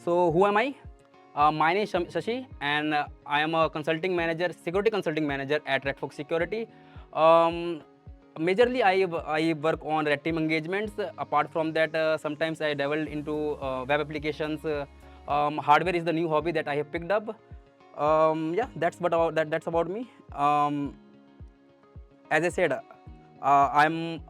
So who am I? My name is Shashi, and I am a consulting manager, security consulting manager at Redfox Security. Majorly, I work on red team engagements. Apart from that, sometimes I dabble into web applications. Hardware is the new hobby that I have picked up. Yeah, that's about me. As I said, I'm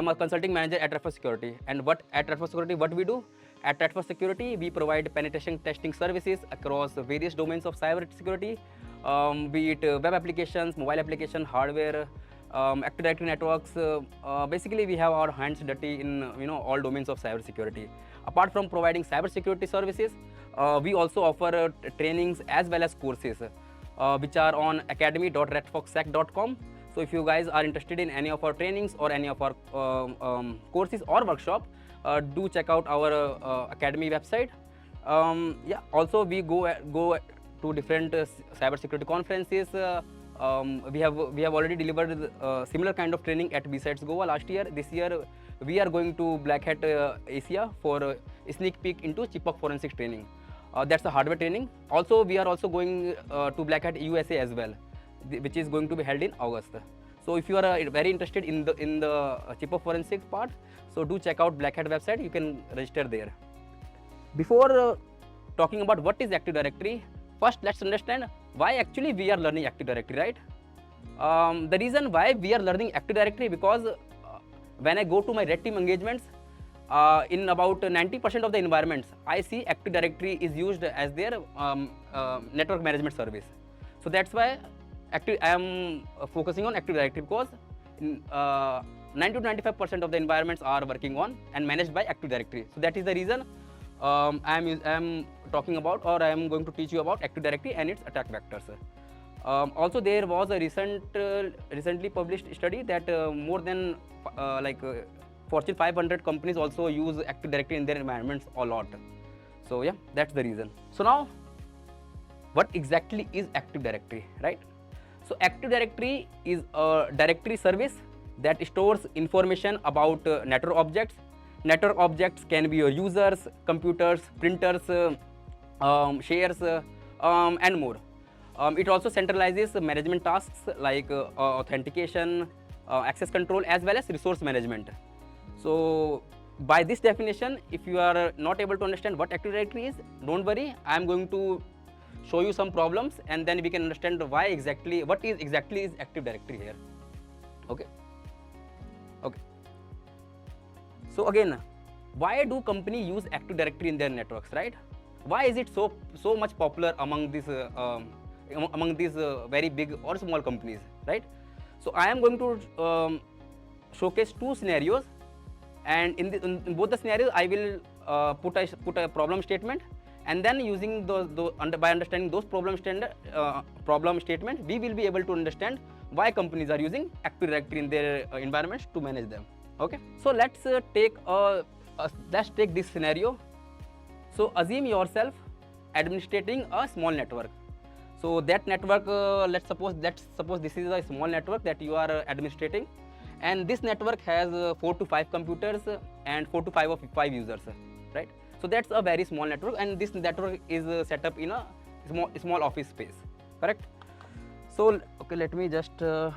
a consulting manager at Redfox Security. And what at Redfox Security, what we do? At Redfox Security, we provide penetration testing services across various domains of cyber security, be it web applications, mobile application, hardware, Active Directory networks. Basically, we have our hands dirty in all domains of cyber security. Apart from providing cyber security services, we also offer trainings as well as courses, which are on academy.redfoxsec.com. So if you guys are interested in any of our trainings or any of our courses or workshop, do check out our academy website. Yeah, also we go to different cybersecurity conferences. We have already delivered similar kind of training at BSides Goa last year. This year we are going to Black Hat Asia for a sneak peek into chipmunk forensics training. That's a hardware training. Also, we are also going to Black Hat USA as well, which is going to be held in August. So if you are very interested in the chipmunk forensics part, so do check out Black Hat website. You can register there. Before talking about what is Active Directory, first let's understand why actually we are learning Active Directory, right? The reason why we are learning Active Directory, because when I go to my red team engagements, in about 90% of the environments, I see Active Directory is used as their network management service. So that's why I am focusing on Active Directory, because 90 to 95% of the environments are working on and managed by Active Directory. So that is the reason I am talking about, or I am going to teach you about Active Directory and its attack vectors. Also, there was a recently published study that more than Fortune 500 companies also use Active Directory in their environments a lot. So yeah, that's the reason. So now, what exactly is Active Directory, right? So Active Directory is a directory service that stores information about network objects. Network objects can be your users, computers, printers, shares, and more. It also centralizes management tasks like authentication, access control, as well as resource management. So by this definition, if you are not able to understand what Active Directory is, don't worry. I am going to show you some problems, and then we can understand what exactly is Active Directory here. Okay. So again, why do companies use Active Directory in their networks, right? Why is it so much popular among these very big or small companies, right? So I am going to showcase two scenarios, and in both the scenarios, I will put a problem statement, and then using by understanding those problem statement, we will be able to understand why companies are using Active Directory in their environments to manage them. Okay, so let's take this scenario. So assume yourself administrating a small network. So that network, let's suppose this is a small network that you are administrating, and this network has 4 to 5 computers and 4 to 5 users, right? So that's a very small network, and this network is set up in a small office space, correct? So okay, let me just do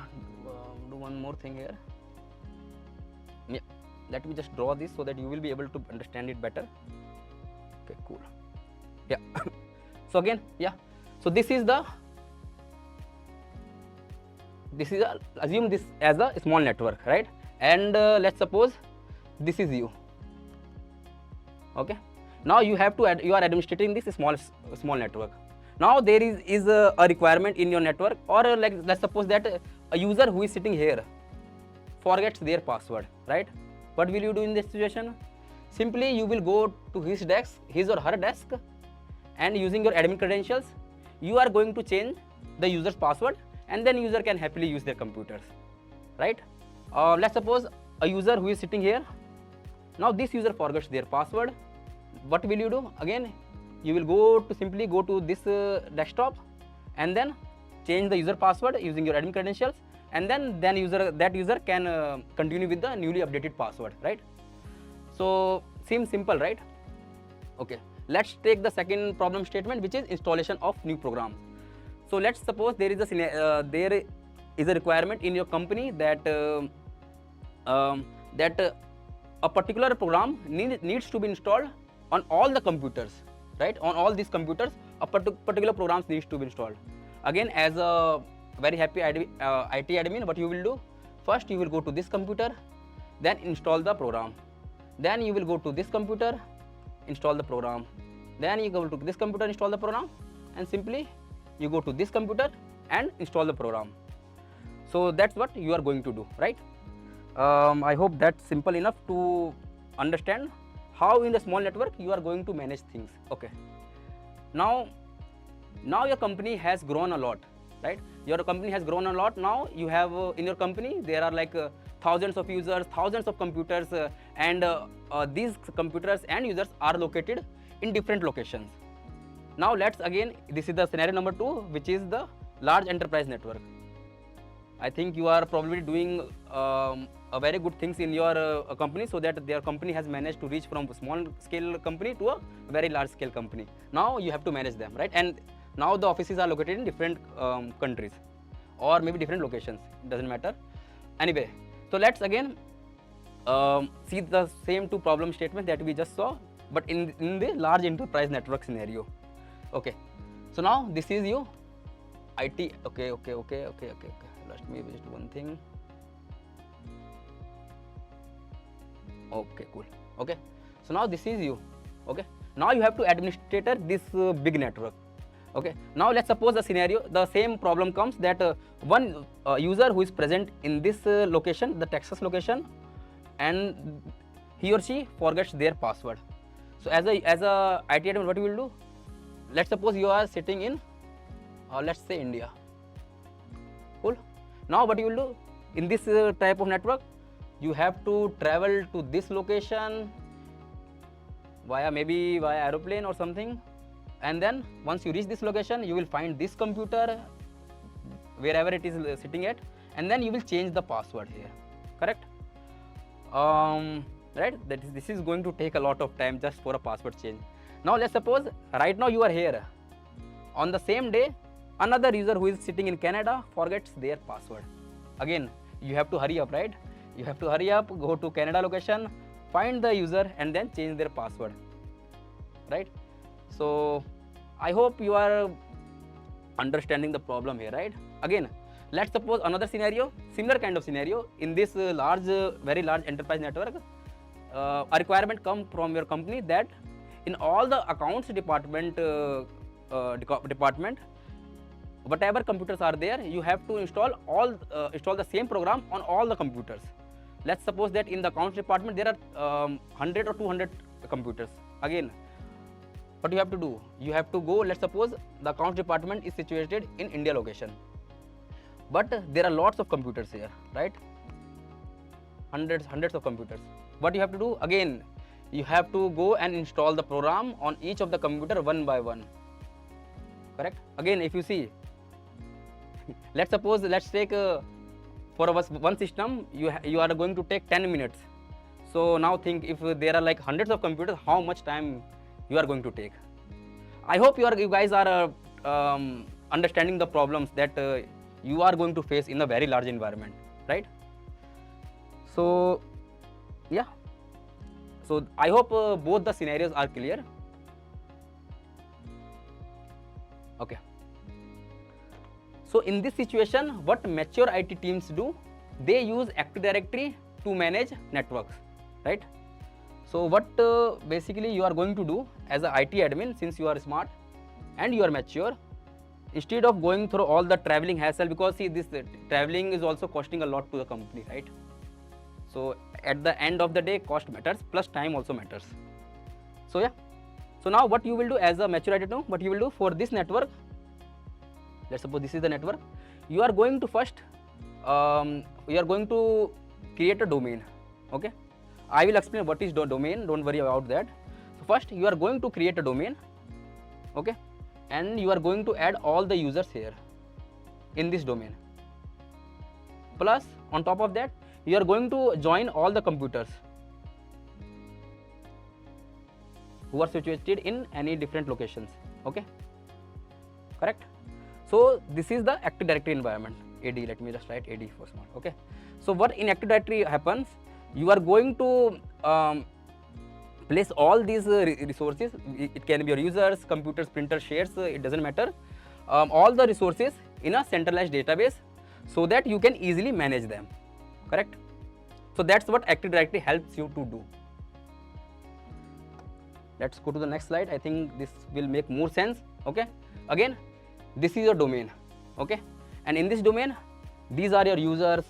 one more thing here. Yeah, let me just draw this so that you will be able to understand it better. Okay, cool. Yeah. So again, yeah. So assume this as a small network, right? And let's suppose this is you. Okay. Now you are administrating this small network. Now there is a requirement in your network, or let's suppose that a user who is sitting here forgets their password, right? What will you do in this situation? Simply you will go to his or her desk, and using your admin credentials, you are going to change the user's password, and then user can happily use their computers, right? Let's suppose a user who is sitting here. Now this user forgets their password. What will you do? Again, you will simply go to this desktop, and then change the user password using your admin credentials, and then that user can continue with the newly updated password, right? So seems simple, right? Okay. let's take the second problem statement, which is installation of new program. So let's suppose there is a requirement in your company that a particular program needs to be installed on all the computers, right? On all these computers, a particular program needs to be installed. Again, as a very happy IT admin, what you will do? First, you will go to this computer, then install the program. Then you will go to this computer, install the program. Then you go to this computer, install the program, and simply you go to this computer and install the program. So that's what you are going to do, right? I hope that's simple enough to understand how in the small network you are going to manage things. Okay. Now your company has grown a lot, right? Your company has grown a lot. Now you have in your company there are like thousands of users, thousands of computers, and these computers and users are located in different locations. Now let's again, this is the scenario number 2, which is the large enterprise network. I think you are probably doing a very good things in your company, so that their company has managed to reach from a small scale company to a very large scale company. Now you have to manage them, right? And now the offices are located in different countries or maybe different locations, it doesn't matter. Anyway, so let's again see the same 2 problem statements that we just saw, but in the large enterprise network scenario. Okay, so now this is you IT. Okay. Let me just one thing. Okay, cool. Okay, so now this is you. Okay, now you have to administrator this big network. Okay, now let's suppose the scenario, the same problem comes that one user who is present in this location, the Texas location, and he or she forgets their password. So as a IT admin, what you will do? Let's suppose you are sitting in let's say India. Cool. Now what you will do in this type of network? You have to travel to this location via aeroplane or something, and then once you reach this location, you will find this computer wherever it is sitting at, and then you will change the password here. Correct? Right? This is going to take a lot of time just for a password change. Now let's suppose right now you are here. On the same day, another user who is sitting in Canada forgets their password. Again, you have to hurry up, right? You have to hurry up, go to Canada location, find the user, and then change their password, right? So I hope you are understanding the problem here, right? Again, let's suppose another scenario, similar kind of scenario. In this very large enterprise network, a requirement come from your company that in all the accounts department, whatever computers are there, you have to install the same program on all the computers. Let's suppose that in the accounts department there are 100 or 200 computers. Again, what you have to do? You have to go. Let's suppose the accounts department is situated in India location, but there are lots of computers here, right? Hundreds of computers. What you have to do? Again, you have to go and install the program on each of the computer one by one. Correct? Again, if you see, let's take for one system, you are going to take 10 minutes. So now think, if there are like hundreds of computers, how much time you are going to take? I hope you guys are understanding the problems that you are going to face in a very large environment, right? So yeah, so I hope both the scenarios are clear. Okay. So in this situation, what mature IT teams do? They use Active Directory to manage networks, right? So what basically you are going to do as an IT admin, since you are smart and you are mature, instead of going through all the traveling hassle, because see, this traveling is also costing a lot to the company, right? So at the end of the day, cost matters plus time also matters. So yeah. So now what you will do as a mature IT, what you will do for this network? Let's suppose this is the network. You are going to first, you are going to create a domain. Okay, I will explain what is domain. Don't worry about that. So first, you are going to create a domain. Okay, and you are going to add all the users here in this domain. Plus, on top of that, you are going to join all the computers. who are situated in any different locations. Okay, correct. So this is the Active Directory environment. AD, let me just write AD for small. Okay, so what in Active Directory happens, you are going to place all these resources. It can be your users, computers, printers, shares, it doesn't matter, all the resources in a centralized database, so that you can easily manage them. Correct. So that's what Active Directory helps you to do. Let's go to the next slide. I think this will make more sense. Okay, again, this is your domain. Okay, and in this domain, these are your users.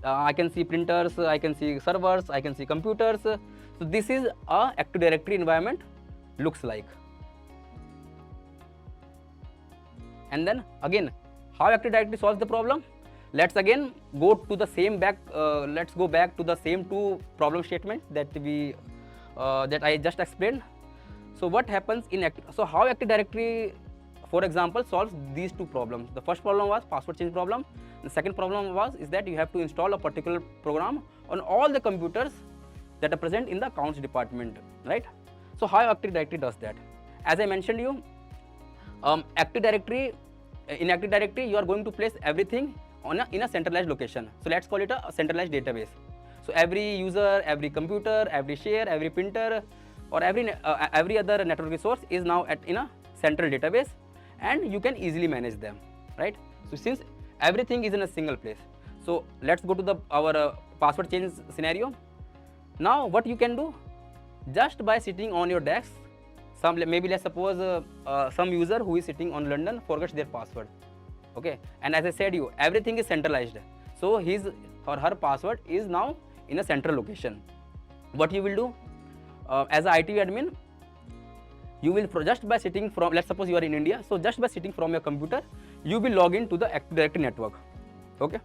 I can see printers, I can see servers, I can see computers. So this is a Active Directory environment looks like. And then again, how Active Directory solves the problem? Let's again go to the same back. Let's go back to the same two problem statements that I just explained. So what happens in so how Active Directory, for example, solves these two problems? The first problem was password change problem. The second problem is that you have to install a particular program on all the computers that are present in the accounts department, right? So how Active Directory does that? As I mentioned you, Active Directory, in Active Directory you are going to place everything in a centralized location. So let's call it a centralized database. So every user, every computer, every share, every printer, or every other network resource is now in a central database, and you can easily manage them, right? So since everything is in a single place, so let's go to our password change scenario. Now what you can do, just by sitting on your desk, maybe let's suppose some user who is sitting on London forgets their password. Okay, and as I said you, everything is centralized, so his or her password is now in a central location. What you will do, as a IT admin, you will just by sitting from, let's suppose you are in India, so just by sitting from your computer, you will log into the Active Directory network. Okay,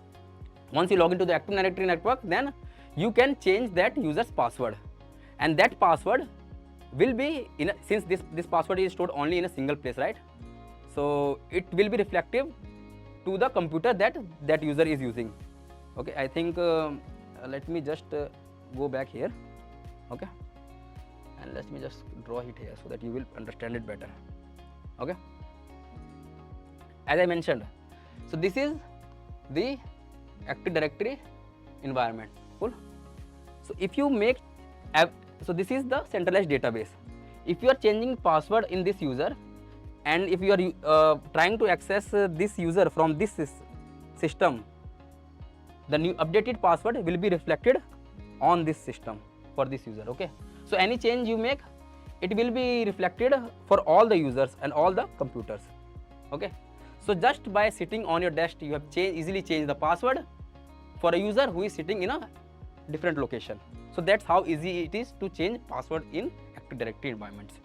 once you log into the Active Directory network, then you can change that user's password, and that password will be since this password is stored only in a single place, right? So it will be reflective to the computer that user is using. Okay, I think let me just go back here. Okay, and let me just draw it here so that you will understand it better. Okay, as I mentioned, so this is the Active Directory environment. Cool. So if you make so this is the centralized database. If you are changing password in this user, and if you are trying to access this user from this system, the new updated password will be reflected on this system for this user. Okay, so any change you make, it will be reflected for all the users and all the computers. Okay, so just by sitting on your desk, you have easily changed the password for a user who is sitting in a different location. So that's how easy it is to change password in Active Directory environments.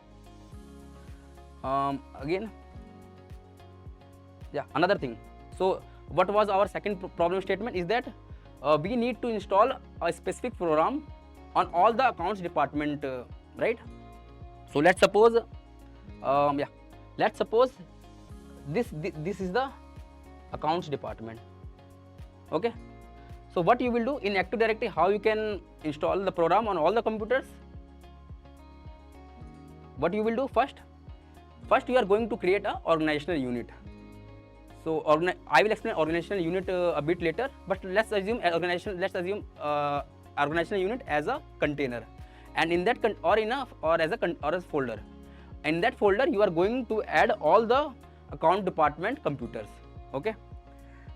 Again, yeah, another thing. So what was our second problem statement is that we need to install a specific program on all the accounts department, right? So let's suppose, let's suppose this is the accounts department. Okay, so what you will do in Active Directory, how you can install the program on all the computers? What you will do first you are going to create a organizational unit. So I will explain organizational unit a bit later, but let's assume organizational unit as a container, and in that or as a folder. In that folder you are going to add all the account department computers. Okay,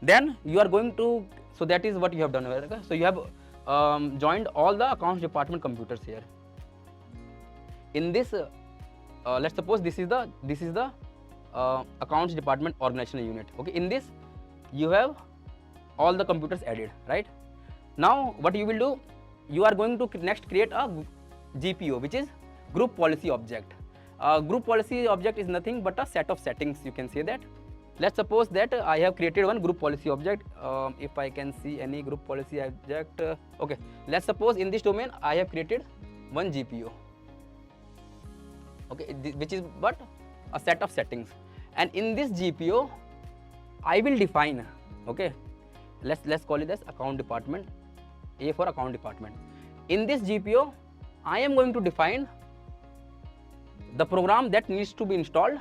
then you are going to, so that is what you have done. Okay? So you have joined all the accounts department computers here. In this, let's suppose this is the accounts department organizational unit. Okay, in this you have all the computers added, right? Now what you will do, you are going to next create a GPO, which is group policy object. Group policy object is nothing but a set of settings, you can say that. Let's suppose that I have created one group policy object. If I can see any group policy object, okay, let's suppose in this domain I have created one GPO. Okay, which is but a set of settings, and in this GPO I will define, okay, let's call it as account department, A for account department. In this GPO I am going to define the program that needs to be installed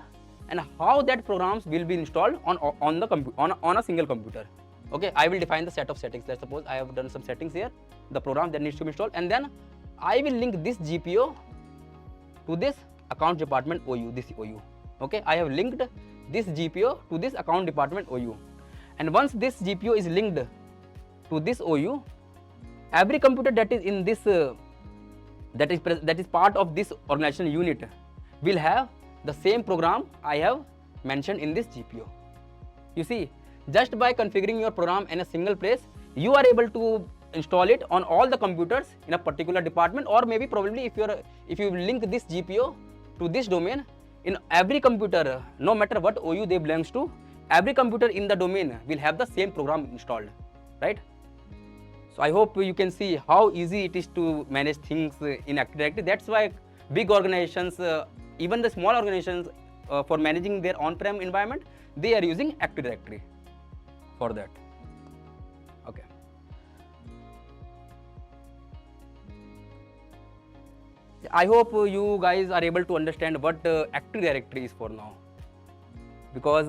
and how that programs will be installed on a single computer. Okay, I will define the set of settings. Let's suppose I have done some settings here, the program that needs to be installed, and then I will link this GPO to this account department OU, this OU. Okay, I have linked this GPO to this account department OU, and once this GPO is linked to this OU, every computer that is in this that is part of this organizational unit will have the same program I have mentioned in this GPO. You see, just by configuring your program in a single place, you are able to install it on all the computers in a particular department, or maybe probably if you link this GPO to this domain, in every computer, no matter what OU they belongs to, every computer in the domain will have the same program installed, right? So I hope you can see how easy it is to manage things in Active Directory. That's why big organizations, even the small organizations, for managing their on-prem environment, they are using Active Directory for that. Okay. I hope you guys are able to understand what Active Directory is for now, because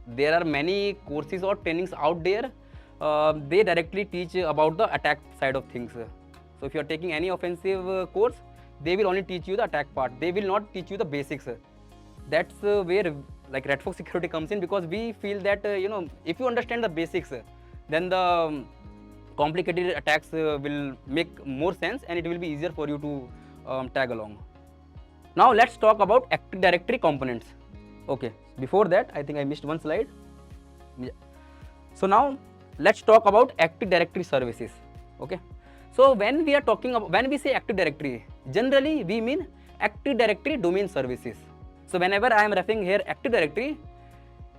there are many courses or trainings out there. They directly teach about the attack side of things. So if you are taking any offensive course, they will only teach you the attack part. They will not teach you the basics. That's where like Redfox Security comes in, because we feel that if you understand the basics, then the complicated attacks will make more sense and it will be easier for you to tag along. Now let's talk about Active Directory components. Okay, before that I think I missed one slide. Yeah. So now let's talk about Active Directory services. Okay, so when we are talking about, when we say Active Directory, generally we mean Active Directory domain services. So whenever I am referring here Active Directory,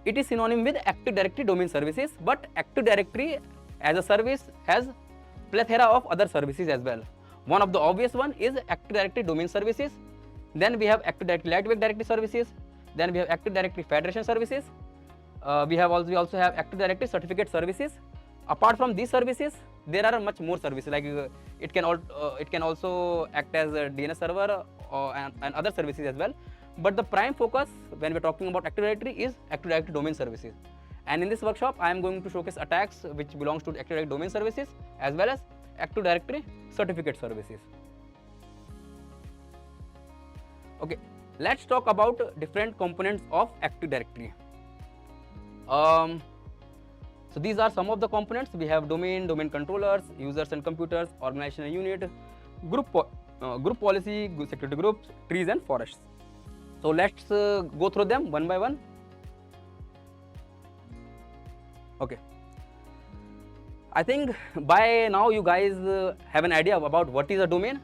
it is synonym with Active Directory domain services, but Active Directory as a service has plethora of other services as well. One of the obvious one is Active Directory domain services. Then we have Active Directory lightweight directory services. Then we have Active Directory federation services. We also have Active Directory certificate services. Apart from these services, there are much more services, like it can also act as a DNS server and other services as well. But the prime focus when we're talking about Active Directory is Active Directory domain services. And in this workshop, I am going to showcase attacks which belongs to Active Directory domain services as well as Active Directory certificate services. Okay, let's talk about different components of Active Directory. So these are some of the components. We have domain controllers, users and computers, organizational unit, group policy, security groups, trees and forests. So let's go through them one by one. Okay. I think by now you guys have an idea about what is a domain.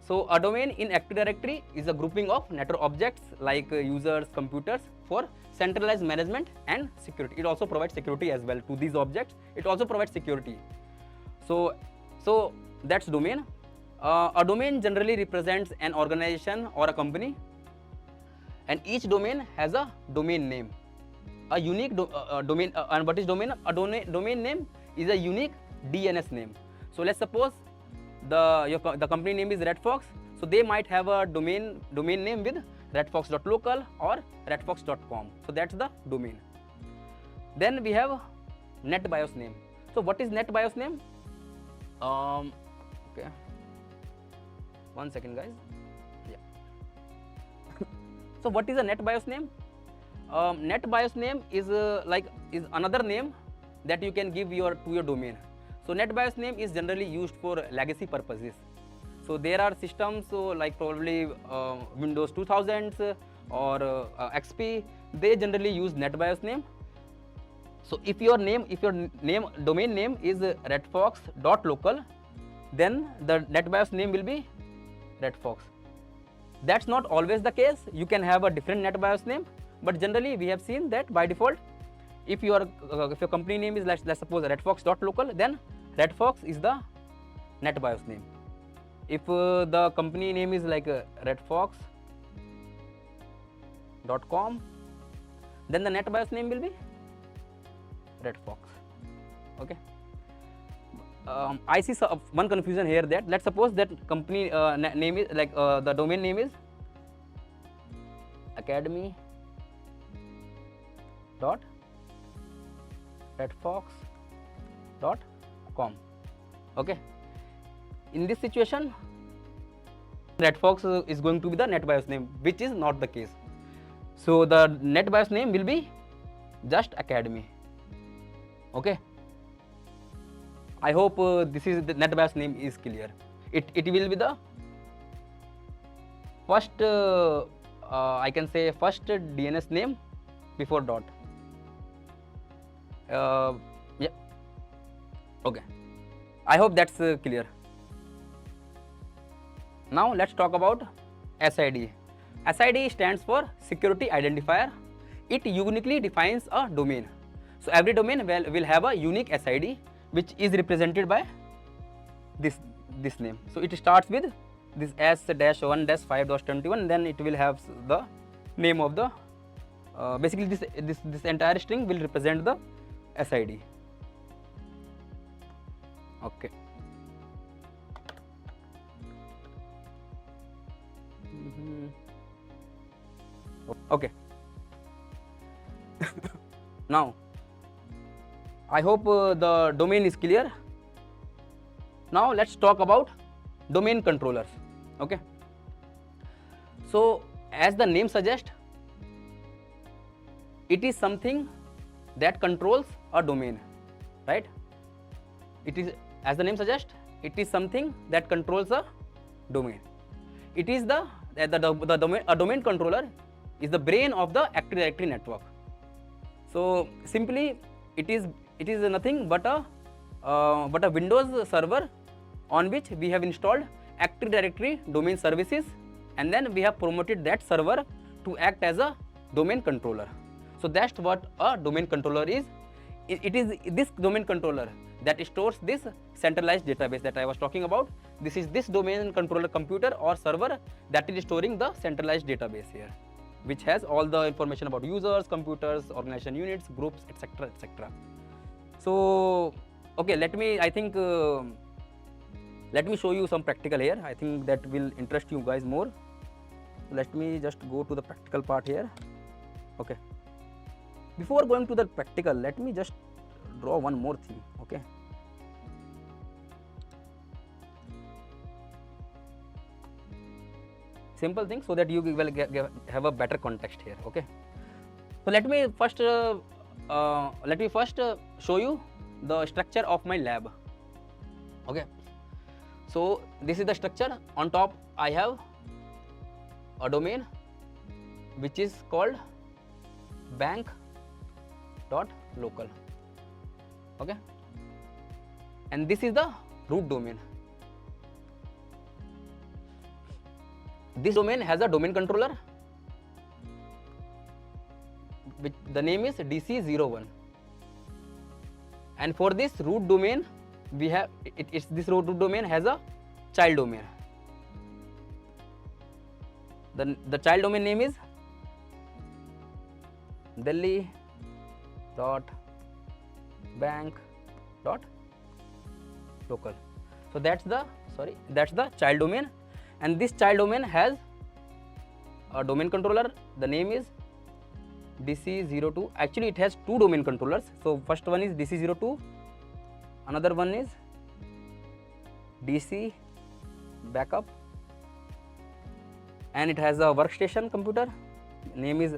So a domain in Active Directory is a grouping of network objects like users, computers for centralized management and security. It also provides security as well to these objects. It also provides security. So that's domain. A domain generally represents an organization or a company, and each domain has a domain name, a unique domain. And what is domain? A domain name is a unique DNS name. So let's suppose the company name is Redfox. So they might have a domain name with redfox.local or redfox.com. So that's the domain. Then we have NetBIOS name. So what is NetBIOS name? Okay. 1 second, guys. Yeah. So what is a NetBIOS name? NetBIOS name is another name that you can give to your domain. So NetBIOS name is generally used for legacy purposes. So there are systems like probably Windows 2000s or XP. They generally use NetBIOS name. So if your domain name is redfox.local, then the NetBIOS name will be Redfox. That's not always the case. You can have a different NetBIOS name, but generally we have seen that by default, if your company name is let's suppose redfox.local, then Redfox is the NetBIOS name. If the company name is like redfox.com, then the NetBIOS name will be Redfox. Okay. I see one confusion here, that let's suppose that company name is like the domain name is academy dot redfox dot com. Okay, in this situation Redfox is going to be the NetBIOS name, which is not the case. So the NetBIOS name will be just academy. Okay, I hope this is the NetBIOS name is clear. It will be the first I can say first DNS name before dot. Yeah, okay, I hope that's clear. Now let's talk about SID. SID stands for Security Identifier. It uniquely defines a domain. So every domain will have a unique SID which is represented by this name. So it starts with this S-1-5-21, then it will have the name of the basically this entire string will represent the SID. Okay. Okay. Now I hope the domain is clear. Now let's talk about domain controllers. Okay, so as the name suggests, it is something that controls a domain, right? It is, as the name suggests, it is something that controls a domain. It is the domain, a domain controller is the brain of the Active Directory network. So simply it is nothing but a Windows server on which we have installed Active Directory domain services, and then we have promoted that server to act as a domain controller. So that's what a domain controller is. It is this domain controller that stores this centralized database that I was talking about. This is this domain controller computer or server that is storing the centralized database here, which has all the information about users, computers, organization units, groups, etc., etc. So okay, let me show you some practical here. I think that will interest you guys more. Let me just go to the practical part here. Okay, before going to the practical, let me just draw one more thing. Okay, simple thing so that you will have a better context here. Okay, so let me first show you the structure of my lab. Okay, so this is the structure. On top I have a domain which is called bank.local. Okay, and this is the root domain. This domain has a domain controller which the name is DC01, and for this root domain we have this root domain has a child domain. The child domain name is delhi.bank.local. So that's the child domain, and this child domain has a domain controller. The name is DC02. Actually it has two domain controllers. So first one is DC02, another one is DC backup, and it has a workstation computer, name is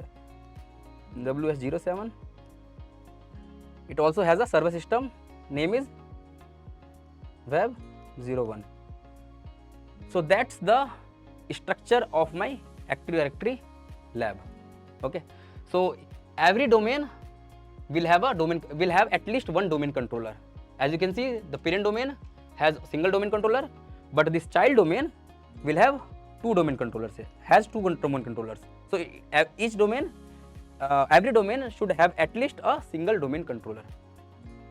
WS07. It also has a server system, name is Web01. So that's the structure of my Active Directory lab. Okay, so every domain will have at least one domain controller. As you can see, the parent domain has a single domain controller, but this child domain will have two domain controllers. So each domain, every domain should have at least a single domain controller,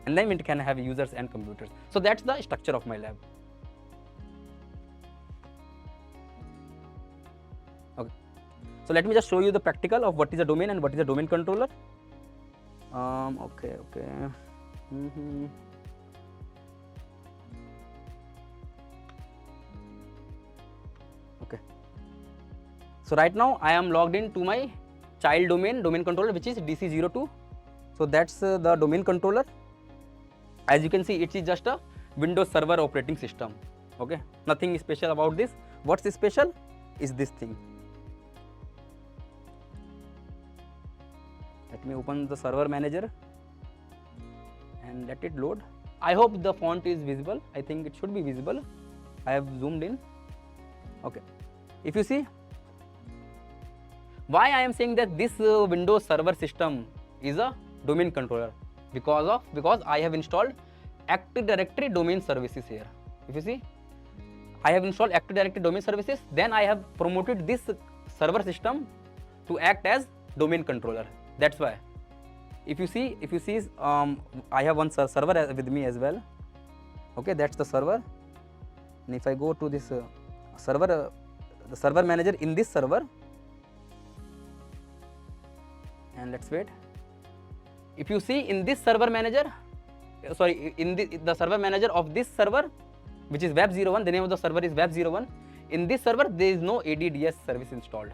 and then it can have users and computers. So that's the structure of my lab. Okay, so let me just show you the practical of what is a domain and what is a domain controller. Okay. Okay, so right now I am logged into my child domain controller, which is DC02. So that's the domain controller. As you can see, it is just a Windows Server operating system. Okay, nothing special about this. What's special is this thing. Let me open the server manager and let it load. I hope the font is visible. I think it should be visible. I have zoomed in. Okay, if you see, why I am saying that this Windows Server system is a domain controller, because I have installed Active Directory domain services here. If you see, I have installed Active Directory domain services, then I have promoted this server system to act as domain controller. That's why. If you see, I have one server with me as well. Okay, that's the server. And if I go to this server, the server manager in this server, and let's wait. If you see in this server manager, in the server manager of this server, which is Web01, the name of the server is Web01. In this server, there is no ADDS service installed.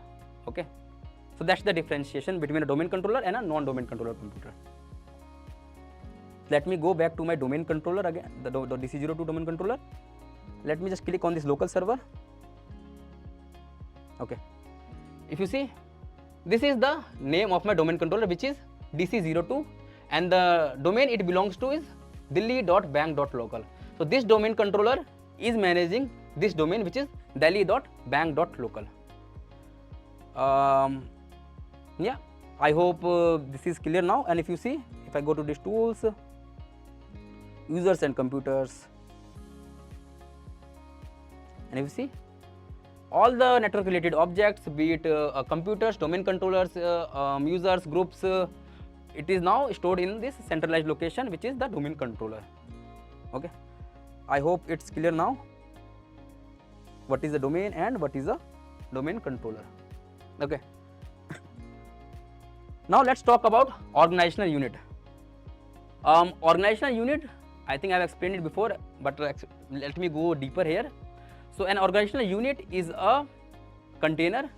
Okay, so that's the differentiation between a domain controller and a non-domain controller computer. Let me go back to my domain controller again, the DC02 domain controller. Let me just click on this local server. Okay, if you see, this is the name of my domain controller, which is DC02, and the domain it belongs to is delhi.bank.local. So this domain controller is managing this domain, which is delhi.bank.local. Yeah, I hope this is clear now. And if you see, if I go to these tools, users and computers, and if you see, all the network related objects, be it computers, domain controllers, users, groups, it is now stored in this centralized location, which is the domain controller. Okay, I hope it's clear now what is the domain and what is a domain controller. Okay, now let's talk about organizational unit. Organizational unit, I think I have explained it before, but let me go deeper here. So an organizational unit is a container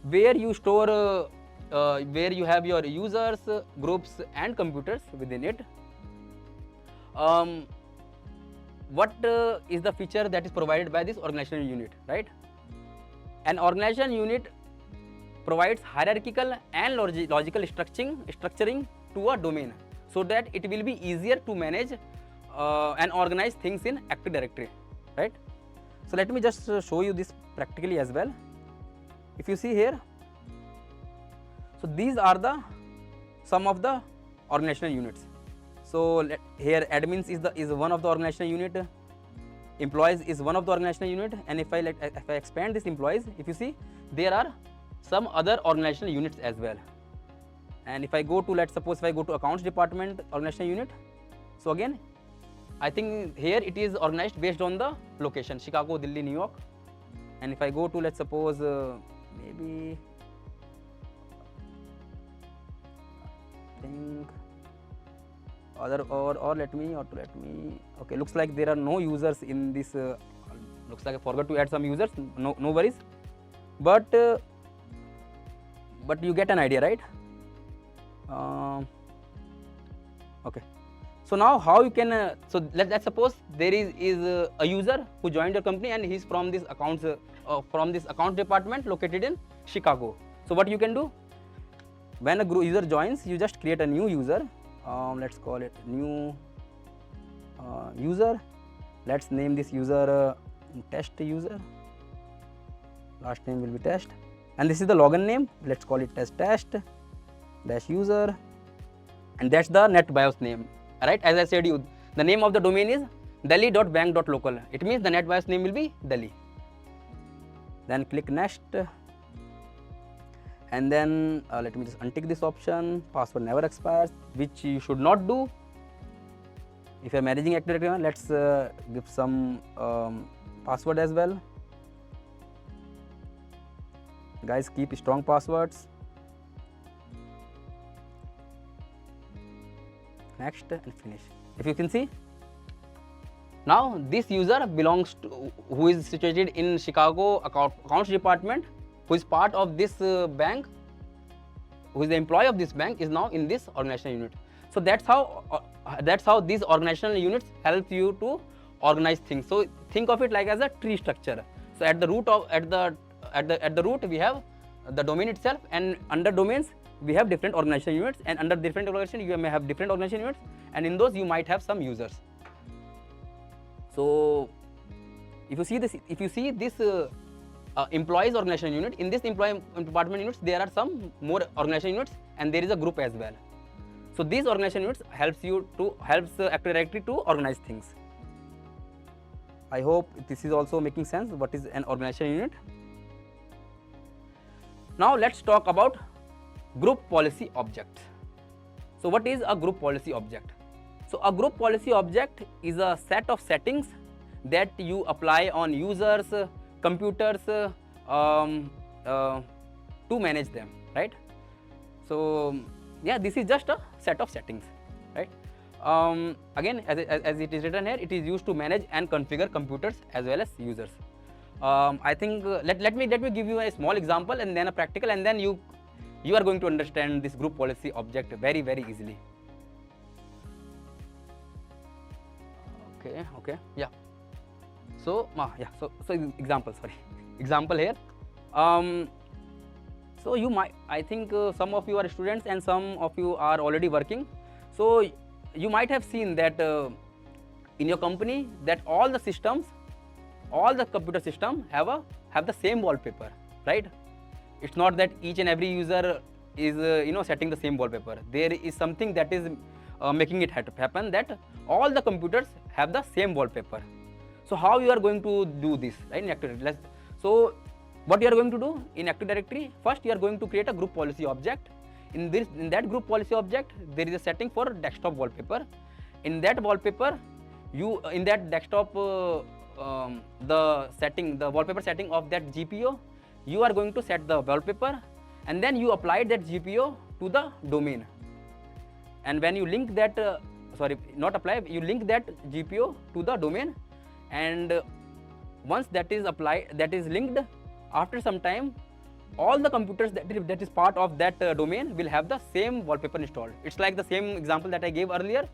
where you store, where you have your users, groups and computers within it. What is the feature that is provided by this organizational unit, right? An organizational unit provides hierarchical and logical structuring to a domain, so that it will be easier to manage and organize things in Active Directory, right? So let me just show you this practically as well. If you see here, so these are some of the organizational units. So here admins is one of the organizational unit, employees is one of the organizational unit, and if I expand this employees, if you see, there are some other organizational units as well. And if I go to, let's suppose if I go to accounts department organizational unit, so again I think here it is organized based on the location, Chicago, Delhi, New York. And if I go to, let's suppose maybe I think other or let me okay, looks like there are no users in this, looks like I forgot to add some users, no worries, but you get an idea, right? Okay, so now how you can so let's suppose there is a user who joined your company and he's from this accounts department located in Chicago. So what you can do, when a user joins, you just create a new user. Let's call it new user. Let's name this user test user. Last name will be test, and this is the login name. Let's call it test dash user, and that's the net BIOS name. Right, as I said you, the name of the domain is delhi.bank.local. It means the net BIOS name will be Delhi. Then click next, and then let me just untick this option. Password never expires, which you should not do. If you are managing Active Directory, let's give some password as well. Guys, keep strong passwords. Next and finish. If you can see, now this user belongs to, who is situated in Chicago accounts department, who is part of this bank, who is the employee of this bank is now in this organizational unit. So that's how these organizational units help you to organize things. So think of it like as a tree structure. So at the root we have the domain itself, and under domains we have different organizational units, and under different organizations you may have different organizational units, and in those you might have some users. So if you see this employees organizational unit, in this employee department units there are some more organizational units, and there is a group as well. So these organizational units helps Active Directory to organize things. I hope this is also making sense. What is an organizational unit? Now let's talk about group policy object. So what is a group policy object? So a group policy object is a set of settings that you apply on users, computers to manage them, right? So yeah, this is just a set of settings, right? Again, as it is written here, it is used to manage and configure computers as well as users. I think let me give you a small example and then a practical, and then you are going to understand this group policy object very easily. Okay, yeah. So example here. So you might, I think some of you are students and some of you are already working. So you might have seen that in your company that all the computer systems have the same wallpaper, right? It's not that each and every user is setting the same wallpaper. There is something that is making it happen, that all the computers have the same wallpaper. So how you are going to do this, right, in Active Directory? So what you are going to do in Active Directory, first you are going to create a group policy object. In that group policy object there is a setting for desktop wallpaper. In that wallpaper, in that desktop the wallpaper setting of that GPO, you are going to set the wallpaper, and then you apply that GPO to the domain. And when you link that you link that GPO to the domain, and once that is linked, after some time all the computers that is part of that domain will have the same wallpaper installed. It's like the same example that I gave earlier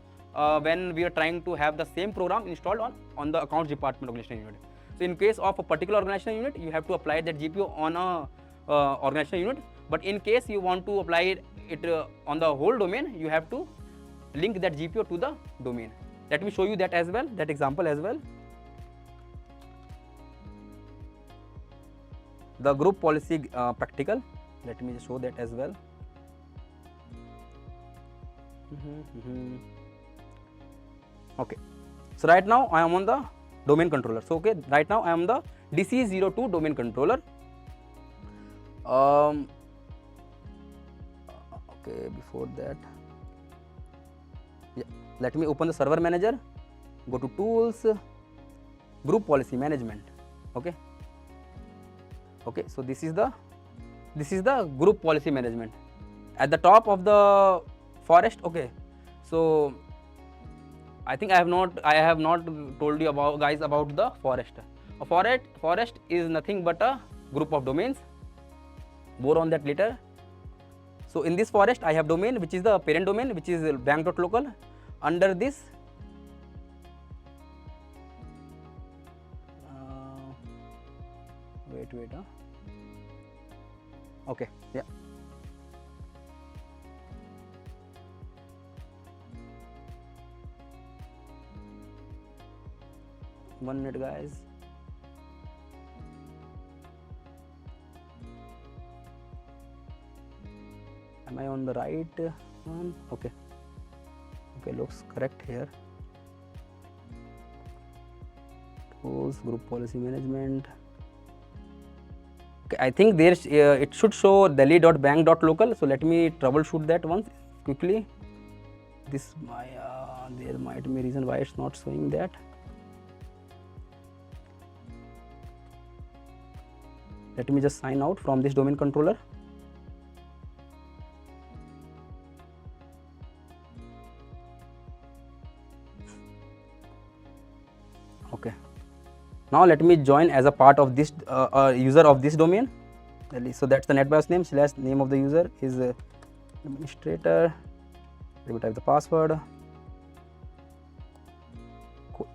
when we are trying to have the same program installed on the accounts department organizational unit. So in case of a particular organizational unit, you have to apply that GPO on a organizational unit, but in case you want to apply it on the whole domain, you have to link that GPO to the domain. Let me show you that as well, that example as well. The group policy practical, let me just show that as well. Okay, so right now I am on the domain controller. So okay, right now I am the DC02 domain controller. Okay, before that, yeah, let me open the server manager, go to tools, group policy management. Okay, so this is the group policy management. At the top of the forest, okay, so I think I have not told you about the forest. A forest is nothing but a group of domains. More on that later. So in this forest I have domain, which is the parent domain, which is bank.local. Under this wait okay, yeah, one minute guys. Am I on the right one? Okay, looks correct here. Tools, group policy management. Okay, I think there it should show delhi.bank.local. So let me troubleshoot that once quickly. This there might be a reason why it's not showing that. Let me just sign out from this domain controller. Okay, now let me join as a part of this user of this domain. So that's the NetBIOS name / name of the user is administrator. Let me type the password. Cool.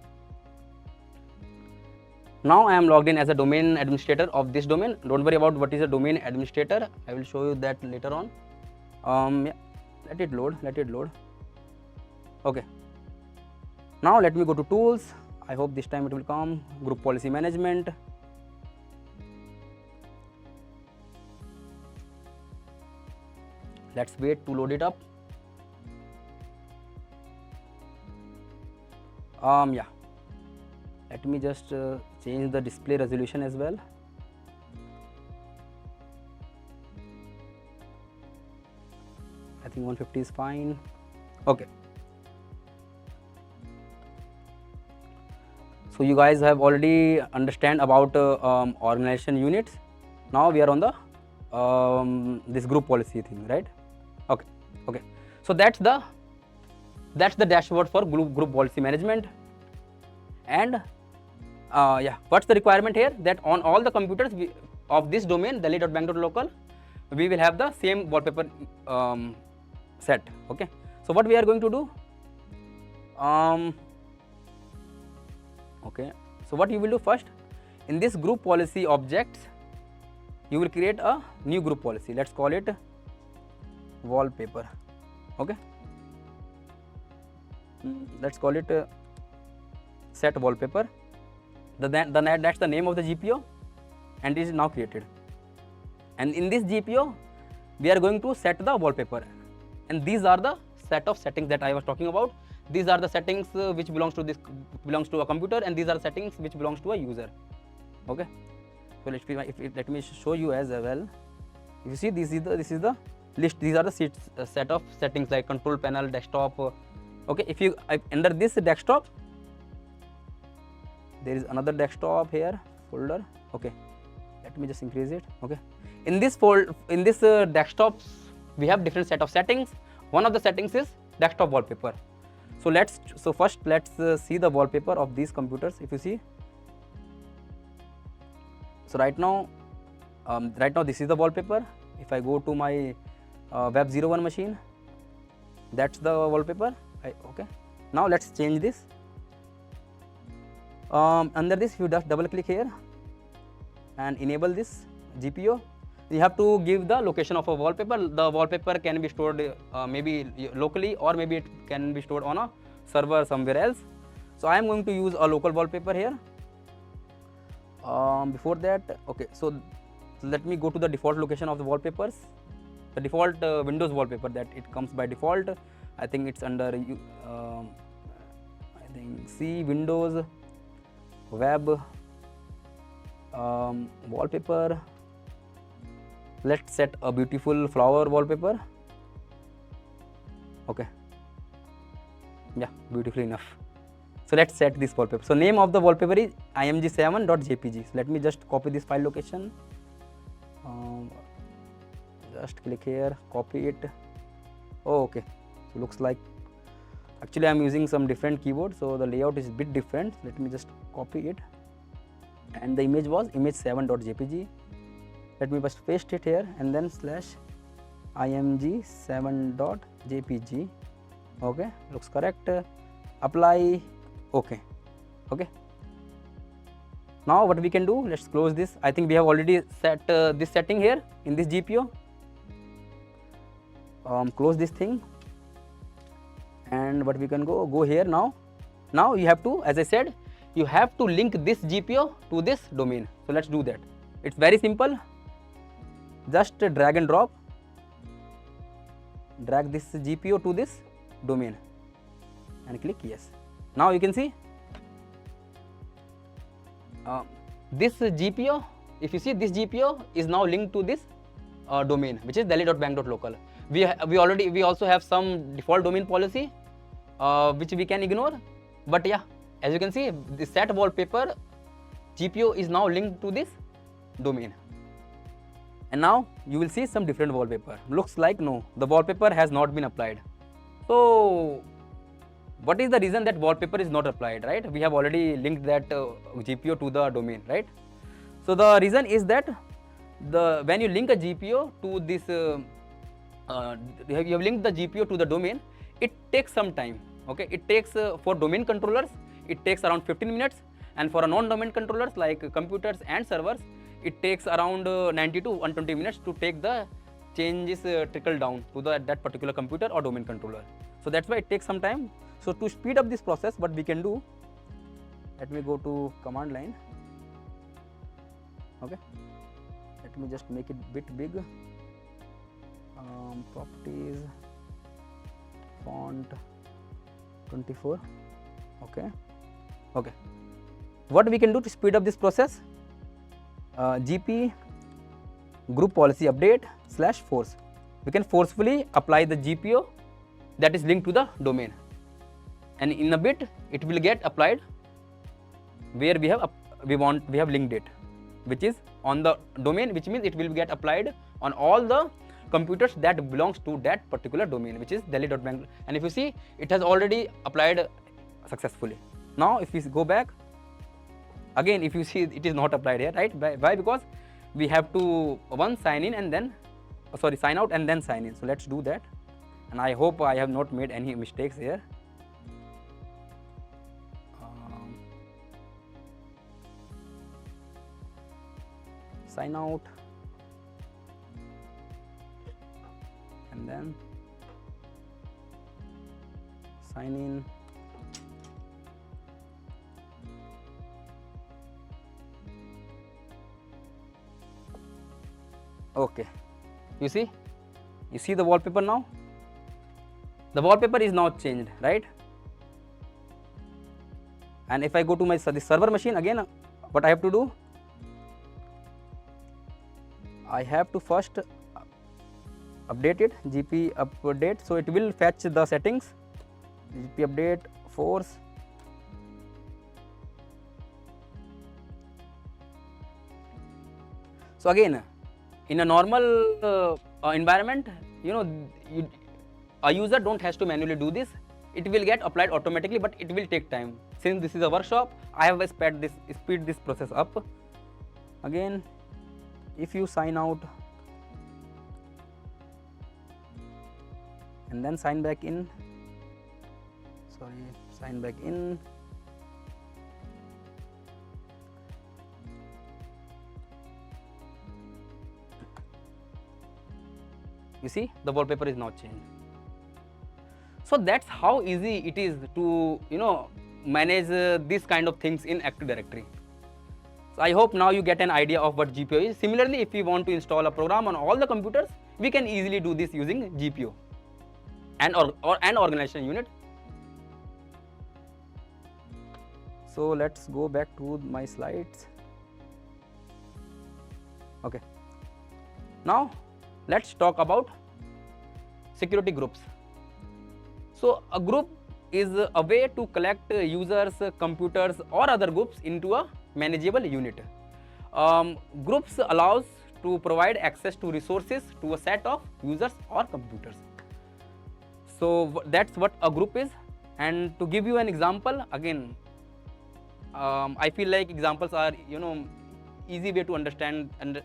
Now I am logged in as a domain administrator of this domain. Don't worry about what is a domain administrator. I will show you that later on. Yeah, let it load. Okay. Now let me go to tools. I hope this time it will come. Group policy management. Let's wait to load it up. Yeah. Let me just change the display resolution as well. I think 150 is fine. Okay. So you guys have already understand about organization units. Now we are on the this group policy thing, right? Okay. So that's the dashboard for group policy management. And yeah, what's the requirement here? That on all the computers of this domain, delhi.bank.local, we will have the same wallpaper set. Okay. So what we are going to do? Okay. So what you will do first, in this group policy objects, you will create a new group policy. Let's call it wallpaper. Okay. Let's call it set wallpaper. That's the name of the GPO, and it is now created. And in this GPO, we are going to set the wallpaper. And these are the set of settings that I was talking about. These are the settings which belongs to a computer, and these are the settings which belongs to a user. Okay. So let me show you as well. If you see, this is the list. These are the set of settings like control panel, desktop. Okay. If under this desktop, there is another desktop here folder. Okay. Let me just increase it. Okay. In this desktops, we have different set of settings. One of the settings is desktop wallpaper. So first let's see the wallpaper of these computers. If you see, so right now this is the wallpaper. If I go to my web 01 machine, that's the wallpaper. Okay. Now let's change this. Under this, if you just double click here and enable this GPO, you have to give the location of a wallpaper. The wallpaper can be stored maybe locally, or maybe it can be stored on a server somewhere else. So I am going to use a local wallpaper here. Before that, okay, so let me go to the default location of the wallpapers. The default Windows wallpaper that it comes by default, I think it's under I think C, Windows, web, wallpaper. Let's set a beautiful flower wallpaper. Okay. Yeah, beautiful enough. So let's set this wallpaper. So name of the wallpaper is img7.jpg. So let me just copy this file location. Just click here, copy it. Oh, okay. So looks like, actually I'm using some different keyboard, so the layout is a bit different. Let me just copy it. And the image was image7.jpg. Let me just paste it here and then / img7.jpg. Okay, looks correct. Apply. Okay. Now what we can do, let's close this. I think we have already set this setting here in this GPO. Close this thing, and what we can go here now. Now you have to, as I said, you have to link this GPO to this domain. So let's do that. It's very simple. Just drag and drop. Drag this GPO to this domain and click yes. Now you can see this GPO. If you see, this GPO is now linked to this domain, which is delhi.bank.local. We also have some default domain policy which we can ignore, but yeah, as you can see, the set wallpaper GPO is now linked to this domain. And now you will see some different wallpaper. Looks like no, the wallpaper has not been applied. So what is the reason that wallpaper is not applied, right? We have already linked that GPO to the domain, right? So the reason is that when you link a GPO to this you have linked the GPO to the domain, it takes some time. Okay, it takes for domain controllers, it takes around 15 minutes, and for a non-domain controllers like computers and servers, it takes around 90 to 120 minutes to take the changes trickle down to that particular computer or domain controller. So that's why it takes some time. So to speed up this process, what we can do, let me go to command line. Okay, let me just make it bit big. Properties, font 24. Okay, what we can do to speed up this process, GP group policy update / force. We can forcefully apply the GPO that is linked to the domain, and in a bit it will get applied where we have linked it, which is on the domain, which means it will get applied on all the computers that belongs to that particular domain, which is delhi.bangalore. And if you see, it has already applied successfully. Now if we go back again, if you see, it is not applied here, right? Why? Because we have to sign in and then sign out and then sign in. So let's do that, and I hope I have not made any mistakes here. Sign out and then sign in. Okay, you see the wallpaper now. The wallpaper is now changed, right? And if I go to my server machine again, what I have to do, I have to first update it, GP update. So it will fetch the settings, GP update, force. So again, in a normal environment, a user don't has to manually do this. It will get applied automatically, but it will take time. Since this is a workshop, I have speed this process up. Again, if you sign out and then sign back in, you see the wallpaper is now changed. So that's how easy it is to manage these kind of things in Active Directory. So I hope now you get an idea of what GPO is. Similarly, if we want to install a program on all the computers, we can easily do this using GPO and or an organization unit. So let's go back to my slides. Okay, now let's talk about security groups. So a group is a way to collect users, computers or other groups into a manageable unit. Groups allows to provide access to resources to a set of users or computers. So that's what a group is. And to give you an example, again, I feel like examples are easy way to understand and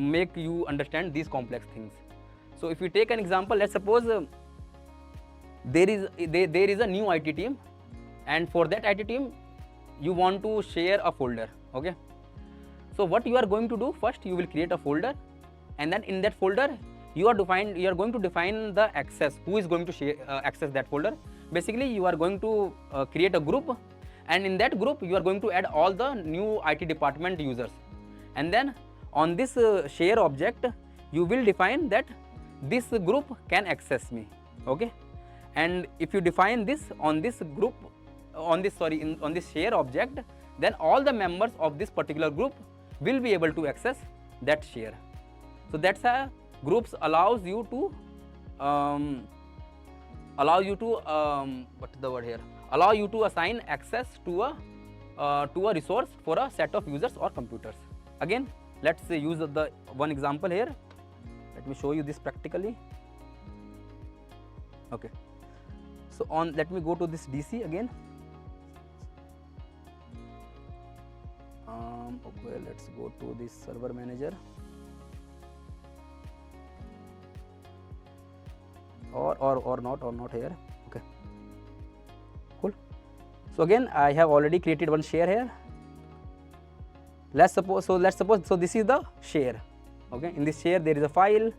make you understand these complex things. So if we take an example, let's suppose there is a new IT team, and for that IT team you want to share a folder. Okay, so what you are going to do, first you will create a folder, and then in that folder you are going to define the access, who is going to access that folder. Basically you are going to create a group, and in that group you are going to add all the new IT department users, and then on this share object you will define that this group can access me. Okay, and if you define this on this group, on this share object, then all the members of this particular group will be able to access that share. So that's how groups allows you to allow you to assign access to a resource for a set of users or computers. Again, let's use the one example here. Let me show you this practically. Okay, so let me go to this DC again. Okay, let's go to this server manager. or not here. Okay, cool. So again I have already created one share here. Let's suppose so this is the share. Okay, in this share there is a file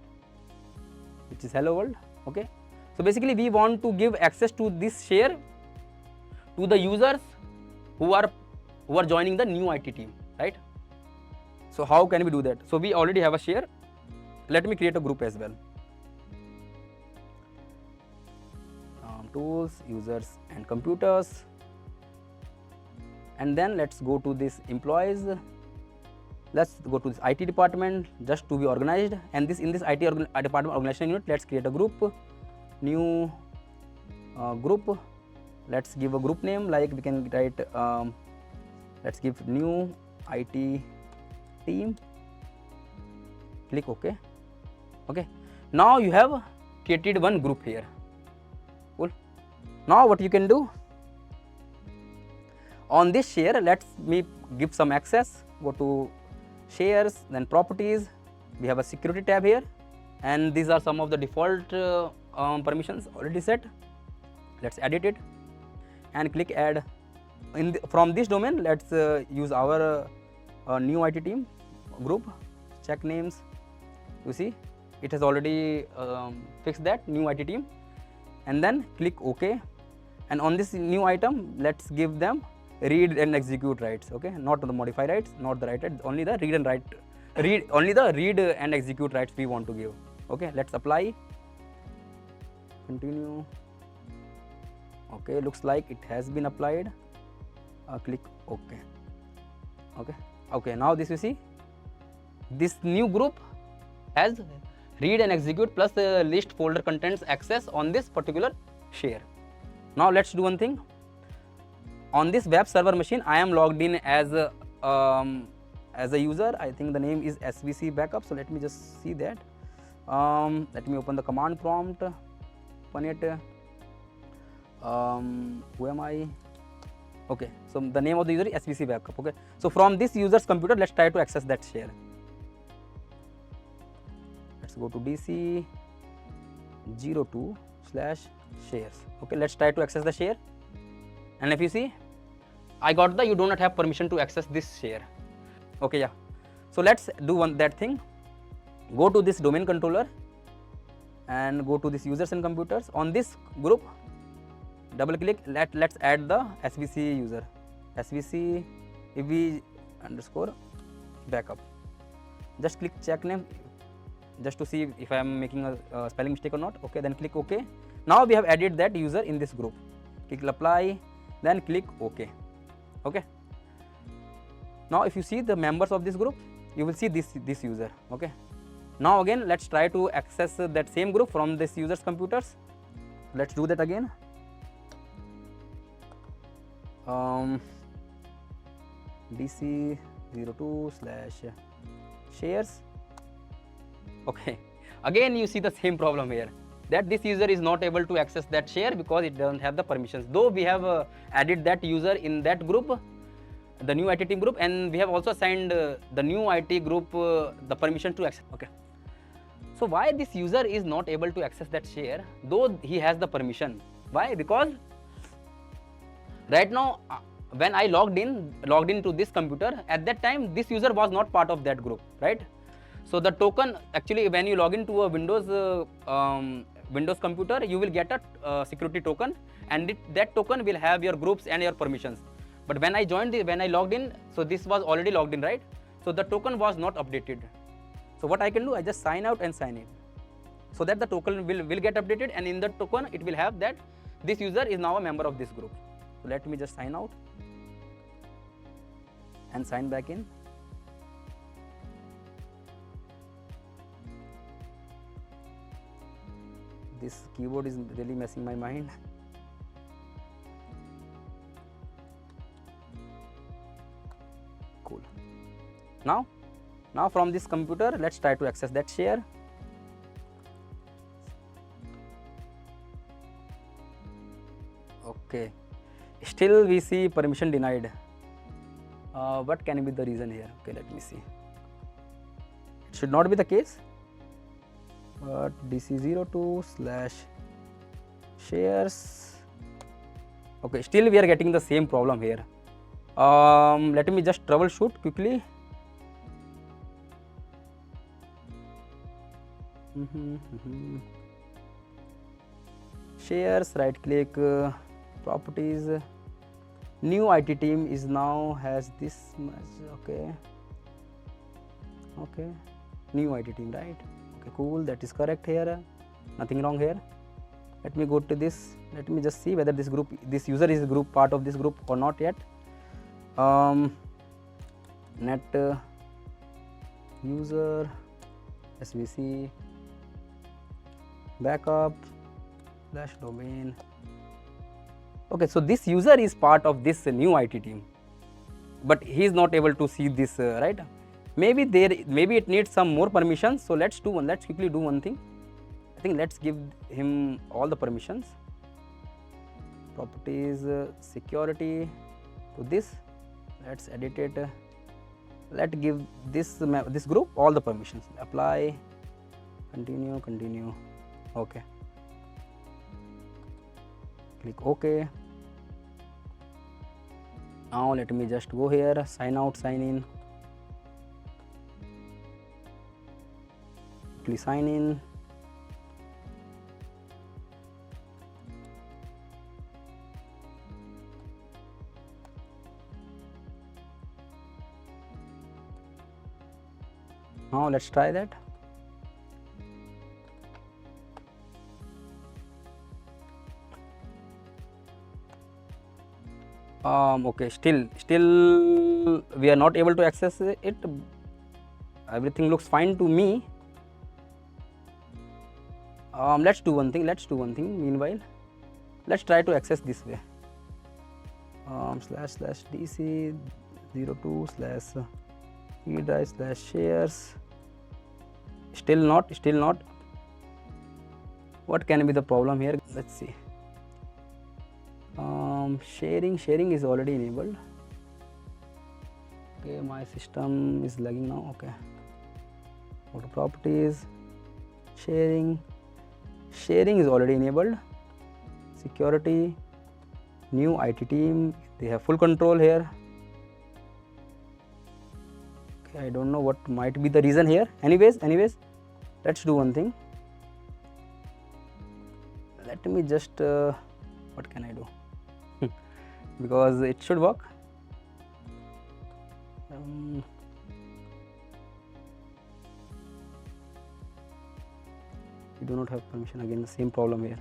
which is hello world. Okay, so basically we want to give access to this share to the users who are joining the new IT team, right? So how can we do that? So we already have a share. Let me create a group as well. Tools, users and computers, and then let's go to this employees. Let's go to this IT department just to be organized, and this in this IT department organization unit, let's create a group, new group. Let's give a group name, like we can write let's give new IT team. Click OK. Okay, now you have created one group here. Cool. Now what you can do on this share, let me give some access. Go to shares, then properties. We have a security tab here, and these are some of the default permissions already set. Let's edit it and click add. From this domain, let's use our new IT team group. Check names. You see it has already fixed that new IT team, and then click OK. And on this new item, let's give them read and execute rights. Okay, not the modify rights, not the write, only the read and write, only the read and execute rights we want to give. Okay, let's apply, continue. Okay, looks like it has been applied. Click OK. Okay, now this you see, this new group has read and execute plus list folder contents access on this particular share. Now let's do one thing. On this web server machine, I am logged in as a user. I think the name is SVC backup. So let me just see that. Let me open the command prompt. Open it. Who am I? Okay, so the name of the user is SVC backup. Okay, so from this user's computer, let's try to access that share. Let's go to DC02/shares. Okay, let's try to access the share. And if you see, I got the you do not have permission to access this share. Okay, yeah. So let's do that thing. Go to this domain controller and go to this users and computers. On this group, double click. Let's add the SVC user. SVC EV underscore backup. Just click check name, just to see if I am making a spelling mistake or not. Okay, then click OK. Now we have added that user in this group. Click apply, then click OK. Okay. Now if you see the members of this group, you will see this user. Okay. Now again, let's try to access that same group from this user's computers. Let's do that again. DC02/shares. Okay, again you see the same problem here, that this user is not able to access that share because it doesn't have the permissions, though we have added that user in that group, the new IT team group, and we have also assigned the new IT group the permission to access. Okay, so why this user is not able to access that share though he has the permission? Why? Because right now when I logged into this computer, at that time this user was not part of that group, right? So the token, actually when you log into a Windows computer, you will get a security token, and that token will have your groups and your permissions. But when I logged in, so this was already logged in, right? So the token was not updated. So what I can do, I just sign out and sign in, so that the token will get updated, and in the token it will have that this user is now a member of this group. So let me just sign out and sign back in. This keyboard is really messing my mind. Cool. Now from this computer, let's try to access that share. Okay, still we see permission denied. What can be the reason here? Okay, let me see. It should not be the case, but DC02/shares. shares. Okay, still we are getting the same problem here. Let me just troubleshoot quickly. Shares, right click, properties, new IT team is now has this much. Okay, new IT team, right? Okay, cool, that is correct here, nothing wrong here. Let me go to this, let me just see whether this user is group part of this group or not yet. Net user svc backup / domain. Okay, so this user is part of this new IT team, but he is not able to see this, right? Maybe it needs some more permissions. So let's quickly do one thing. I think let's give him all the permissions. Properties, security to this. Let's edit it. Let's give this group all the permissions. Apply, continue. Okay. Click OK. Now let me just go here, sign out, sign in. Please sign in. Now let's try that. Okay, still we are not able to access it. Everything looks fine to me. Let's do one thing. Meanwhile, let's try to access this way. //dc 02 / e-drive / shares. Still not. What can be the problem here? Let's see. Sharing is already enabled. Okay, my system is lagging now. Okay, go to properties, sharing is already enabled. Security, new IT team, they have full control here. Okay, I don't know what might be the reason here. Anyways, let's do one thing. Let me just what can I do? Because it should work. We do not have permission. Again, the same problem here.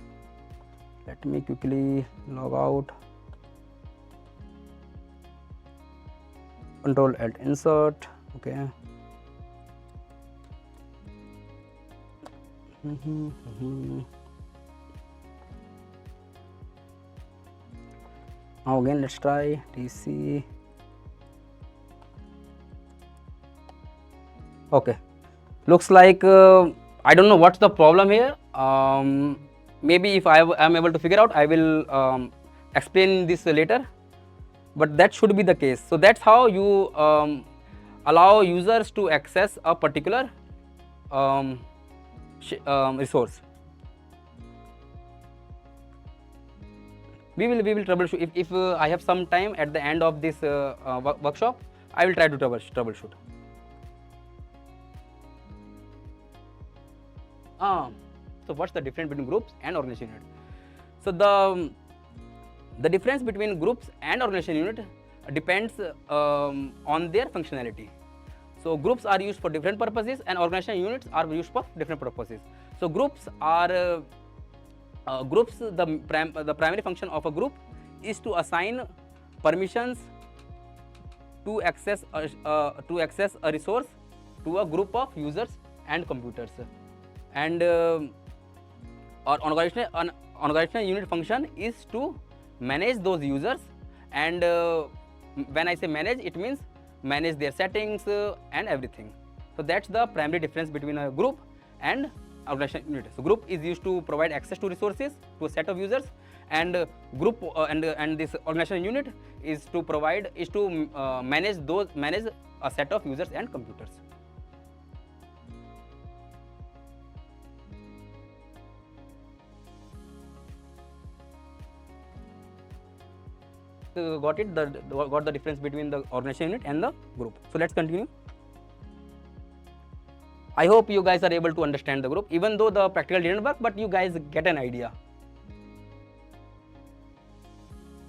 Let me quickly log out. Control Alt insert. Okay. Now again, let's try DC. Okay, looks like I don't know what's the problem here. Maybe if I am able to figure out, I will explain this later, but that should be the case. So that's how you allow users to access a particular resource. We will troubleshoot. If I have some time at the end of this workshop, I will try to troubleshoot. So what's the difference between groups and organization unit? So the difference between groups and organization unit depends on their functionality. So groups are used for different purposes and organization units are used for different purposes. So groups are the primary function of a group is to assign permissions to access a resource to a group of users and computers. And organizational unit function is to manage those users, and when I say manage, it means manage their settings and everything. So that's the primary difference between a group and organization unit. So group is used to provide access to resources to a set of users, and and this organization unit is to manage a set of users and computers. got it, got the difference between the organization unit and the group. So let's continue. I hope you guys are able to understand the group, even though the practical didn't work, but you guys get an idea.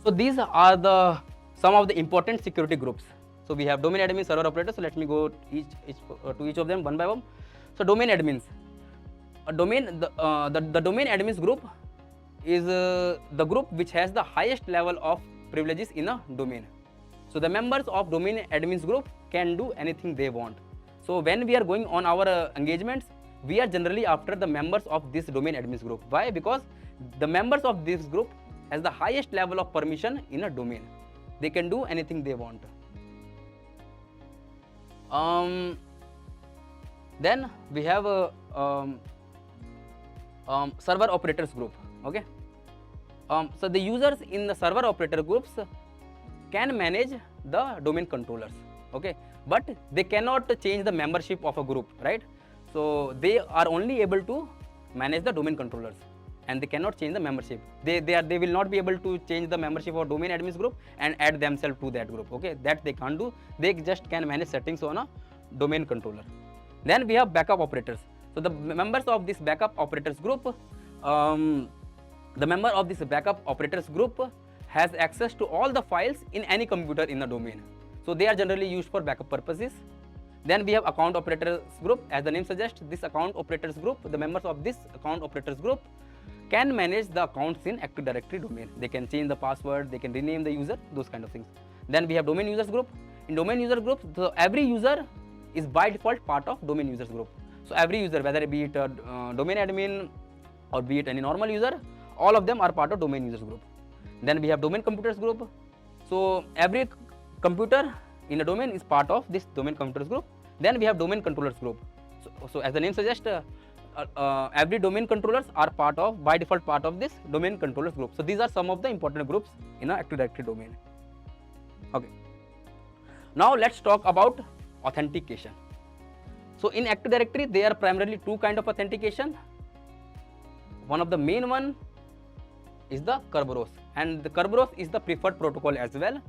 So these are some of the important security groups. So we have domain admin, server operators. So let me go to each of them one by one. So domain admins. The domain admins group is the group which has the highest level of privileges in a domain. So the members of domain admins group can do anything they want. So when we are going on our engagements, we are generally after the members of this domain admins group. Why? Because the members of this group has the highest level of permission in a domain. They can do anything they want. Then we have a server operators group. Okay. So the users in the server operator groups can manage the domain controllers. Okay, but they cannot change the membership of a group, right? So they are only able to manage the domain controllers, and they cannot change the membership. They will not be able to change the membership of domain admins group and add themselves to that group. Okay, that they can't do. They just can manage settings on a domain controller. Then we have backup operators. So the members of this backup operators group, has access to all the files in any computer in the domain. So they are generally used for backup purposes. Then we have account operators group. As the name suggests, this account operators group, the members of this account operators group can manage the accounts in Active Directory domain. They can change the password, they can rename the user, those kind of things. Then we have domain users group. In domain user group, so every user is by default part of domain users group. So every user, whether it be it a domain admin or be it any normal user, all of them are part of domain users group. Then we have domain computers group. So every computer in a domain is part of this domain computers group. Then we have domain controllers group. So as the name suggests, every domain controllers are by default part of this domain controllers group. So these are some of the important groups in a Active Directory domain. Okay. Now let's talk about authentication. So in Active Directory, there are primarily two kinds of authentication. One of the main one is the Kerberos, and the Kerberos is the preferred protocol as well.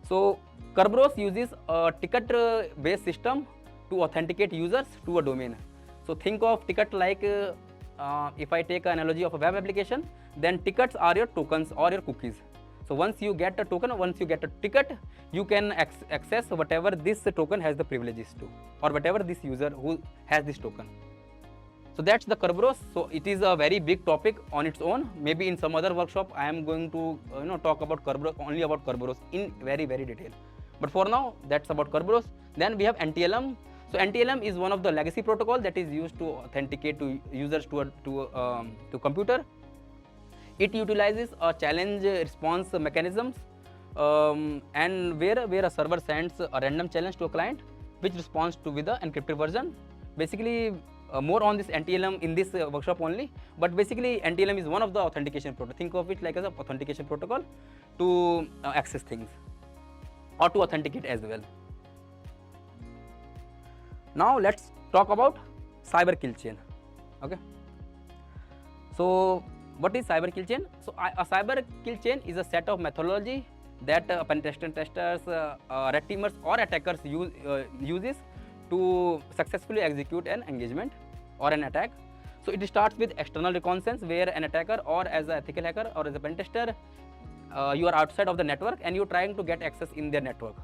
So Kerberos uses a ticket-based system to authenticate users to a domain. So think of ticket like if I take an analogy of a web application, then tickets are your tokens or your cookies. So once you get a token, once you get a ticket, you can access whatever this token has the privileges to, or whatever this user who has this token. So that's the Kerberos. So it is a very big topic on its own. Maybe in some other workshop, I am going to talk about Kerberos, only about Kerberos in very detail. But for now, that's about Kerberos. Then we have NTLM. So NTLM is one of the legacy protocol that is used to authenticate to users to computer. It utilizes a challenge response mechanisms, and where a server sends a random challenge to a client, which responds to with the encrypted version. Basically, more on this NTLM in this workshop only. But basically, NTLM is one of the authentication protocol. Think of it like as an authentication protocol to access things or to authenticate as well. Now let's talk about cyber kill chain. Okay. So what is cyber kill chain? So a cyber kill chain is a set of methodology that pen testers, red teamers or attackers uses to successfully execute an engagement or an attack. So it starts with external reconnaissance, where an attacker or as an ethical hacker or as a pen tester, you are outside of the network and you're trying to get access in their network.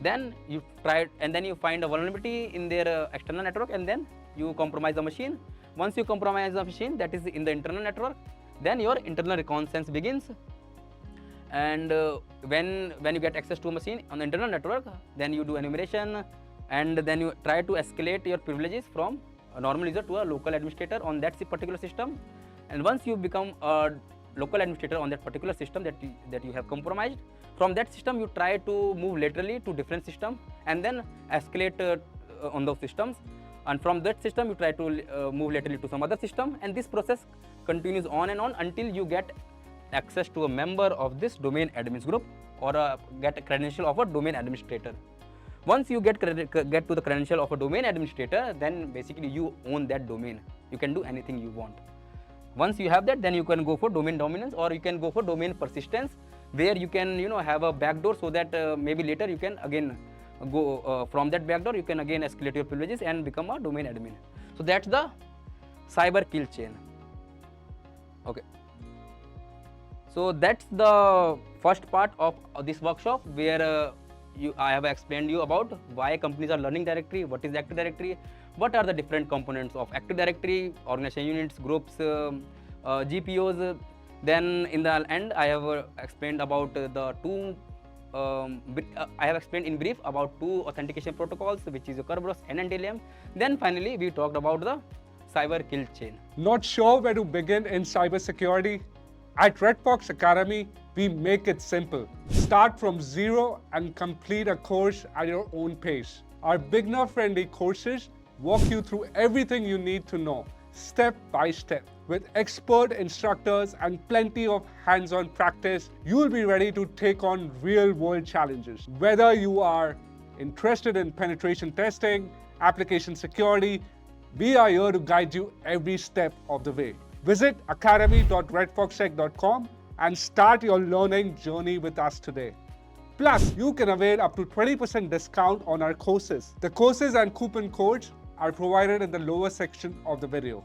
Then you find a vulnerability in their external network, and then you compromise the machine. Once you compromise the machine that is in the internal network, then your internal reconnaissance begins. And when you get access to a machine on the internal network, then you do enumeration, and then you try to escalate your privileges from a normal user to a local administrator on that particular system. And once you become a local administrator on that particular system that you have compromised, from that system you try to move laterally to different system and then escalate on those systems. And from that system you try to move laterally to some other system, and this process continues on and on until you get access to a member of this domain admins group or get a credential of a domain administrator. Once you get to the credential of a domain administrator, then basically you own that domain. You can do anything you want. Once you have that, then you can go for domain dominance or you can go for domain persistence. where you can have a backdoor, so that maybe later you can again go from that backdoor, you can again escalate your privileges and become a domain admin. So that's the cyber kill chain. Okay, so that's the first part of this workshop, where I have explained you about why companies are learning directory, what is Active Directory, what are the different components of Active Directory, organization units, groups, GPOs. Then in the end, I have explained about the two. I have explained in brief about two authentication protocols, which is Kerberos and NTLM. Then finally, we talked about the cyber kill chain. Not sure where to begin in cybersecurity? At Redfox Academy, we make it simple. Start from zero and complete a course at your own pace. Our beginner-friendly courses walk you through everything you need to know, step by step. With expert instructors and plenty of hands-on practice, you'll be ready to take on real-world challenges. Whether you are interested in penetration testing, application security, we are here to guide you every step of the way. Visit academy.redfoxsec.com and start your learning journey with us today. Plus, you can avail up to 20% discount on our courses. The courses and coupon codes are provided in the lower section of the video.